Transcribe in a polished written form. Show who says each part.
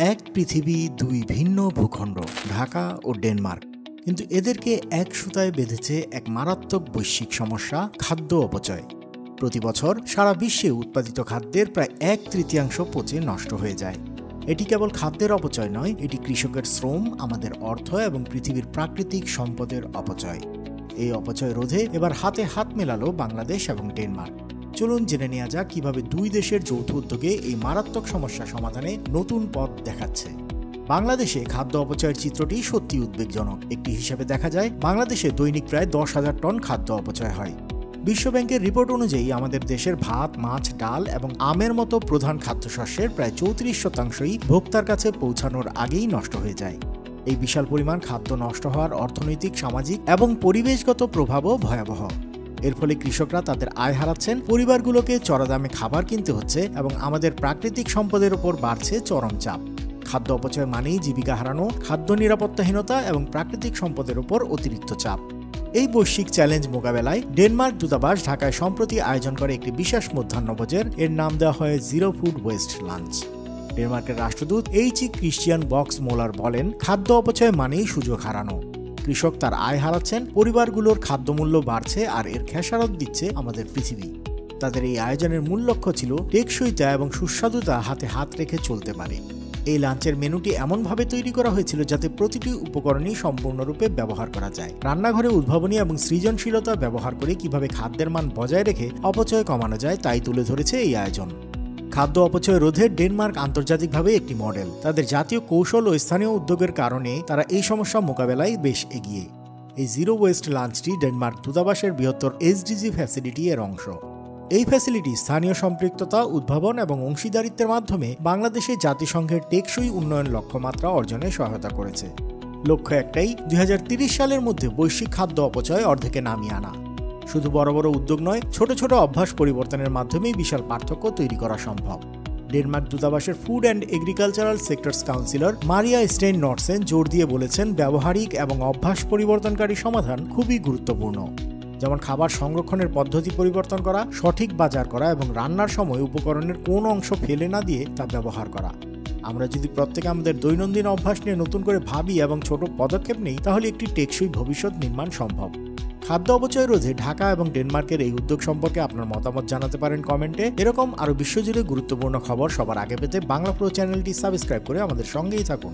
Speaker 1: এক পৃথিবী দুই ভিন্ন ভূখণ্ড, ঢাকা ও ডেনমার্ক। কিন্তু এদেরকে এক সুতায় বেঁধেছে এক মারাত্মক বৈশ্বিক সমস্যা, খাদ্য অপচয়। প্রতি বছর সারা বিশ্বে উৎপাদিত খাদ্যের প্রায় 1/3 পচে নষ্ট হয়ে যায়। এটি কেবল খাদ্যের অপচয় নয়, এটি কৃষকের শ্রম, আমাদের অর্থ এবং পৃথিবীর প্রাকৃতিক সম্পদের অপচয়। এই অপচয় রোধে এবার হাতে হাত মেলালো বাংলাদেশ এবং ডেনমার্ক। চলুন জেনে নেওয়া যাক কিভাবে দুই দেশের যৌথ উদ্যোগে এই মারাত্মক সমস্যা সমাধানে নতুন পথ দেখাচ্ছে। বাংলাদেশে খাদ্য অপচয়ের চিত্রটি সত্যি উদ্বেগজনক। একটি হিসাবে দেখা যায়, বাংলাদেশে দৈনিক প্রায় 10,000 টন খাদ্য অপচয় হয়। বিশ্বব্যাংকের রিপোর্ট অনুযায়ী আমাদের দেশের ভাত, মাছ, ডাল এবং আমের মতো প্রধান খাদ্যশস্যের প্রায় 34% ভোক্তার কাছে পৌঁছানোর আগেই নষ্ট হয়ে যায়। এই বিশাল পরিমাণ খাদ্য নষ্ট হওয়ার অর্থনৈতিক, সামাজিক এবং পরিবেশগত প্রভাবও ভয়াবহ। এর ফলে কৃষকরা তাদের আয় হারাচ্ছেন, পরিবারগুলোকে চড়া দামে খাবার কিনতে হচ্ছে এবং আমাদের প্রাকৃতিক সম্পদের উপর বাড়ছে চরম চাপ। খাদ্য অপচয় মানেই জীবিকা হারানো, খাদ্য নিরাপত্তাহীনতা এবং প্রাকৃতিক সম্পদের উপর অতিরিক্ত চাপ। এই বৈশ্বিক চ্যালেঞ্জ মোকাবেলায় ডেনমার্ক দূতাবাস ঢাকায় সম্প্রতি আয়োজন করে একটি বিশেষ মধ্যাহ্নভোজের। এর নাম দেওয়া হয় জিরো ফুড ওয়েস্ট লাঞ্চ। ডেনমার্কের রাষ্ট্রদূত এইচ ক্রিশ্চিয়ান বক্স মোলার বলেন, খাদ্য অপচয় মানেই সুযোগ হারানো। কৃষক তার আয় হারাচ্ছেন, পরিবারগুলোর খাদ্যমূল্য বাড়ছে, আর এর খেসারত দিচ্ছে আমাদের পৃথিবী। তাদের এই আয়োজনের মূল লক্ষ্য ছিল টেকসইতা এবং সুস্বাদুতা হাতে হাত রেখে চলতে পারে। এই লাঞ্চের মেনুটি এমনভাবে তৈরি করা হয়েছিল যাতে প্রতিটি উপকরণই সম্পূর্ণরূপে ব্যবহার করা যায়। রান্নাঘরে উদ্ভাবনী এবং সৃজনশীলতা ব্যবহার করে কিভাবে খাদ্যের মান বজায় রেখে অপচয় কমানো যায় তাই তুলে ধরেছে এই আয়োজন। খাদ্য অপচয় রোধে ডেনমার্ক আন্তর্জাতিকভাবে একটি মডেল। তাদের জাতীয় কৌশল ও স্থানীয় উদ্যোগের কারণে তারা এই সমস্যা মোকাবেলায় বেশ এগিয়ে। এই জিরো ওয়েস্ট লাঞ্চটি ডেনমার্ক দূতাবাসের বৃহত্তর এসডিজি ফ্যাসিলিটি এর অংশ। এই ফ্যাসিলিটি স্থানীয় সম্পৃক্ততা, উদ্ভাবন এবং অংশীদারিত্বের মাধ্যমে বাংলাদেশে জাতিসংঘের টেকসই উন্নয়ন লক্ষ্যমাত্রা অর্জনে সহায়তা করেছে। লক্ষ্য একটাই, 2030 সালের মধ্যে বৈশ্বিক খাদ্য অপচয় অর্ধেকে নামিয়ে আনা। শুধু বড় বড় উদ্যোগ নয়, ছোট ছোট অভ্যাস পরিবর্তনের মাধ্যমেই বিশাল পার্থক্য তৈরি করা সম্ভব। ডেনমার্ক দূতাবাসের food and agricultural sectors councillor Maria Stein Knudsen জোর দিয়ে বলেছেন, ব্যবহারিক এবং অভ্যাস পরিবর্তনকারী সমাধান খুবই গুরুত্বপূর্ণ। যেমন খাবার সংরক্ষণের পদ্ধতি পরিবর্তন করা, সঠিক বাজার করা এবং রান্নার সময় উপকরণের কোন অংশ ফেলে না দিয়ে তা ব্যবহার করা। আমরা যদি প্রত্যেকে আমাদের দৈনন্দিন অভ্যাস নিয়ে নতুন করে ভাবি এবং ছোট পদক্ষেপ নেই, তাহলে একটি টেকসই ভবিষ্যৎ নির্মাণ সম্ভব। খাদ্য অপচয় রোধে ঢাকা এবং ডেনমার্কের এই উদ্যোগ সম্পর্কে আপনার মতামত জানাতে পারেন কমেন্টে। এরকম আরও বিশ্বজুড়ে গুরুত্বপূর্ণ খবর সবার আগে পেতে বাংলা প্রো চ্যানেলটি সাবস্ক্রাইব করে আমাদের সঙ্গেই থাকুন।